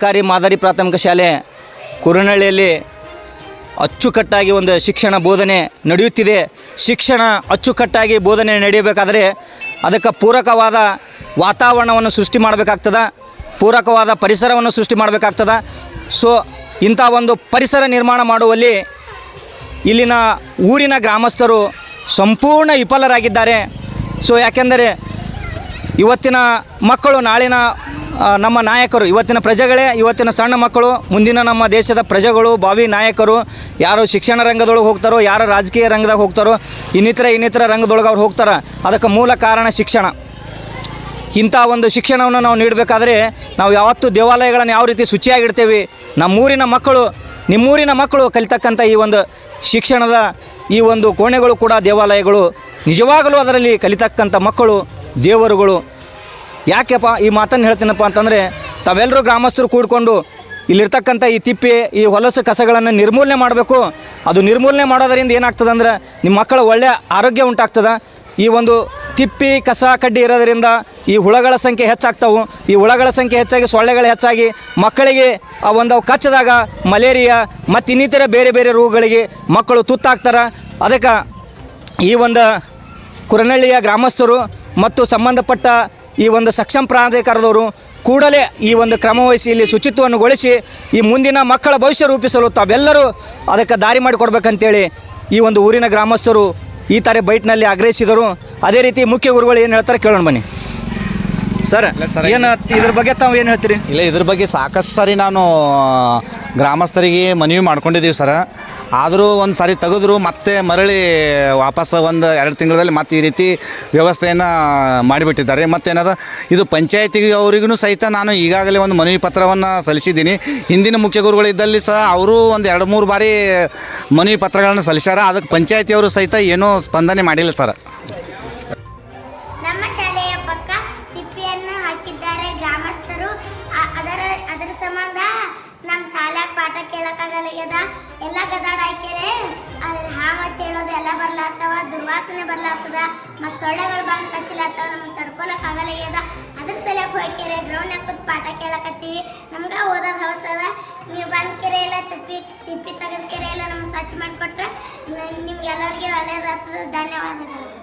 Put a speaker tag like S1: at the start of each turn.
S1: ಸರ್ಕಾರಿ ಮಾದರಿ ಪ್ರಾಥಮಿಕ ಶಾಲೆ ಕುರನಹಳ್ಳಿಯಲ್ಲಿ ಅಚ್ಚುಕಟ್ಟಾಗಿ ಒಂದು ಶಿಕ್ಷಣ ಬೋಧನೆ ನಡೆಯುತ್ತಿದೆ. ಶಿಕ್ಷಣ ಅಚ್ಚುಕಟ್ಟಾಗಿ ಬೋಧನೆ ನಡೆಯಬೇಕಾದರೆ ಅದಕ್ಕೆ ಪೂರಕವಾದ ವಾತಾವರಣವನ್ನು ಸೃಷ್ಟಿ ಮಾಡಬೇಕಾಗ್ತದೆ, ಪೂರಕವಾದ ಪರಿಸರವನ್ನು ಸೃಷ್ಟಿ ಮಾಡಬೇಕಾಗ್ತದೆ. ಸೊ ಇಂಥ ಒಂದು ಪರಿಸರ ನಿರ್ಮಾಣ ಮಾಡುವಲ್ಲಿ ಇಲ್ಲಿನ ಊರಿನ ಗ್ರಾಮಸ್ಥರು ಸಂಪೂರ್ಣ ವಿಫಲರಾಗಿದ್ದಾರೆ. ಸೊ ಯಾಕೆಂದರೆ ಇವತ್ತಿನ ಮಕ್ಕಳು ನಾಳಿನ ನಮ್ಮ ನಾಯಕರು, ಇವತ್ತಿನ ಪ್ರಜೆಗಳೇ ಇವತ್ತಿನ ಸಣ್ಣ ಮಕ್ಕಳು, ಮುಂದಿನ ನಮ್ಮ ದೇಶದ ಪ್ರಜೆಗಳು, ಭಾವಿ ನಾಯಕರು. ಯಾರು ಶಿಕ್ಷಣ ರಂಗದೊಳಗೆ ಹೋಗ್ತಾರೋ, ಯಾರು ರಾಜಕೀಯ ರಂಗದಾಗ ಹೋಗ್ತಾರೋ, ಇನ್ನಿತರ ರಂಗದೊಳಗೆ ಅವ್ರು ಹೋಗ್ತಾರೆ. ಅದಕ್ಕೆ ಮೂಲ ಕಾರಣ ಶಿಕ್ಷಣ. ಇಂಥ ಒಂದು ಶಿಕ್ಷಣವನ್ನು ನಾವು ನೀಡಬೇಕಾದ್ರೆ ನಾವು ಯಾವತ್ತೂ ದೇವಾಲಯಗಳನ್ನು ಯಾವ ರೀತಿ ಶುಚಿಯಾಗಿಡ್ತೇವೆ, ನಮ್ಮೂರಿನ ಮಕ್ಕಳು, ನಿಮ್ಮೂರಿನ ಮಕ್ಕಳು ಕಲಿತಕ್ಕಂಥ ಈ ಒಂದು ಶಿಕ್ಷಣದ ಈ ಒಂದು ಕೋಣೆಗಳು ಕೂಡ ದೇವಾಲಯಗಳು. ನಿಜವಾಗಲೂ ಅದರಲ್ಲಿ ಕಲಿತಕ್ಕಂಥ ಮಕ್ಕಳು ದೇವರುಗಳು. ಯಾಕೆಪ್ಪ ಈ ಮಾತನ್ನು ಹೇಳ್ತೀನಪ್ಪ ಅಂತಂದರೆ, ತಾವೆಲ್ಲರೂ ಗ್ರಾಮಸ್ಥರು ಕೂಡಿಕೊಂಡು ಇಲ್ಲಿರ್ತಕ್ಕಂಥ ಈ ತಿಪ್ಪೆ, ಈ ಹೊಲಸು ಕಸಗಳನ್ನು ನಿರ್ಮೂಲನೆ ಮಾಡಬೇಕು. ಅದು ನಿರ್ಮೂಲನೆ ಮಾಡೋದರಿಂದ ಏನಾಗ್ತದೆ ಅಂದ್ರೆ ನಿಮ್ಮ ಮಕ್ಕಳ ಒಳ್ಳೆಯ ಆರೋಗ್ಯ ಉಂಟಾಗ್ತದೆ. ಈ ಒಂದು ತಿಪ್ಪಿ ಕಸ ಕಡ್ಡಿ ಇರೋದರಿಂದ ಈ ಹುಳಗಳ ಸಂಖ್ಯೆ ಹೆಚ್ಚಾಗ್ತಾವೆ. ಈ ಹುಳಗಳ ಸಂಖ್ಯೆ ಹೆಚ್ಚಾಗಿ ಸೊಳ್ಳೆಗಳು ಹೆಚ್ಚಾಗಿ ಮಕ್ಕಳಿಗೆ ಆ ಒಂದು ಕಚ್ಚದಾಗ ಮಲೇರಿಯಾ ಮತ್ತು ಇನ್ನಿತರ ಬೇರೆ ಬೇರೆ ರೋಗಗಳಿಗೆ ಮಕ್ಕಳು ತುತ್ತಾಗ್ತಾರೆ. ಅದಕ್ಕೆ ಈ ಒಂದು ಕುರನಹಳ್ಳಿಯ ಗ್ರಾಮಸ್ಥರು ಮತ್ತು ಸಂಬಂಧಪಟ್ಟ ಈ ಒಂದು ಸಕ್ಷಮ ಪ್ರಾಧಿಕಾರದವರು ಕೂಡಲೇ ಈ ಒಂದು ಕ್ರಮವಹಿಸಿ ಇಲ್ಲಿ ಶುಚಿತ್ವವನ್ನುಗೊಳಿಸಿ ಈ ಮುಂದಿನ ಮಕ್ಕಳ ಭವಿಷ್ಯ ರೂಪಿಸಲು ತಾವೆಲ್ಲರೂ ಅದಕ್ಕೆ ದಾರಿ ಮಾಡಿಕೊಡ್ಬೇಕಂತೇಳಿ ಈ ಒಂದು ಊರಿನ ಗ್ರಾಮಸ್ಥರು ಈ ಥರ ಬೈಟ್ನಲ್ಲಿ ಆಗ್ರಹಿಸಿದರು. ಅದೇ ರೀತಿ ಮುಖ್ಯ ಗುರುಗಳು ಏನು ಹೇಳ್ತಾರೆ ಕೇಳೋಣ ಬನ್ನಿ. ಸರ್ ಏನು ಇದ್ರ ಬಗ್ಗೆ ತಾವು ಏನು ಹೇಳ್ತೀರಿ?
S2: ಇಲ್ಲ, ಇದ್ರ ಬಗ್ಗೆ ಸಾಕಷ್ಟು ಸಾರಿ ನಾನು ಗ್ರಾಮಸ್ಥರಿಗೆ ಮನವಿ ಮಾಡ್ಕೊಂಡಿದ್ದೀವಿ ಸರ್. ಆದರೂ ಒಂದು ಸಾರಿ ತೆಗೆದ್ರು ಮತ್ತೆ ಮರಳಿ ವಾಪಸ್ ಒಂದು 2 ತಿಂಗಳಲ್ಲಿ ಮತ್ತೆ ಈ ರೀತಿ ವ್ಯವಸ್ಥೆಯನ್ನು ಮಾಡಿಬಿಟ್ಟಿದ್ದಾರೆ. ಮತ್ತೇನದ ಇದು ಪಂಚಾಯತಿಗೆ ಅವರಿಗೂ ಸಹಿತ ನಾನು ಈಗಾಗಲೇ ಒಂದು ಮನವಿ ಪತ್ರವನ್ನು ಸಲ್ಲಿಸಿದ್ದೀನಿ. ಹಿಂದಿನ ಮುಖ್ಯ ಗುರುಗಳಿದ್ದಲ್ಲಿ ಸಹ ಅವರು ಒಂದು 2-3 ಬಾರಿ ಮನವಿ ಪತ್ರಗಳನ್ನು ಸಲ್ಲಿಸ್ಯಾರ. ಅದಕ್ಕೆ ಪಂಚಾಯತಿಯವರು ಸಹಿತ ಏನೂ ಸ್ಪಂದನೆ ಮಾಡಿಲ್ಲ ಸರ್.
S3: ನಮ್ಮ ಶಾಲೆಯ ಪಕ್ಕ ತಿಪ್ಪಿಯನ್ನು ಹಾಕಿದ್ದಾರೆ ಗ್ರಾಮಸ್ಥರು. ಅದರ ಸಂಬಂಧ ನಮ್ಮ ಶಾಲ್ಯಾಗ ಪಾಠ ಕೇಳೋಕ್ಕಾಗಲ್ಲಾಗ್ಯದ. ಎಲ್ಲ ಗದಾಡ ಹಾಕ್ಯಾರೆ, ಹಾಮಚ್ಚ ಹೇಳೋದು ಎಲ್ಲ ಬರ್ಲಾಗ್ತವ, ದುರ್ವಾಸನೆ ಬರ್ಲಾಗ್ತದ, ಮತ್ತು ಸೊಳ್ಳೆಗಳು ಬಂದು ಕಚ್ಚಲಾಗ್ತವ. ನಮ್ಗೆ ತಡ್ಕೊಳಕ್ಕಾಗಲ್ಲಾಗ್ಯದ. ಅದ್ರ ಸಲಕ್ಕೆ ಹೋಗ್ಯಾರೆ, ಗ್ರೌಂಡ್ ಹಾಕೋದು ಪಾಠ ಕೇಳಕತ್ತೀವಿ. ನಮ್ಗೆ ಓದೋದು ಹೌಸ್ ಅದ. ನೀವು ಬಂದು ಕೆರೆ ಎಲ್ಲ ತಿಪ್ಪಿ ತೆಗೆದು ಕೆರೆ ಎಲ್ಲ ನಮ್ಗೆ ಸ್ವಚ್ಛ ಮಾಡಿಕೊಟ್ರೆ ನಿಮ್ಗೆ ಎಲ್ಲರಿಗೆ ಒಳ್ಳೆಯದಾಗ್ತದೆ. ಧನ್ಯವಾದಗಳು.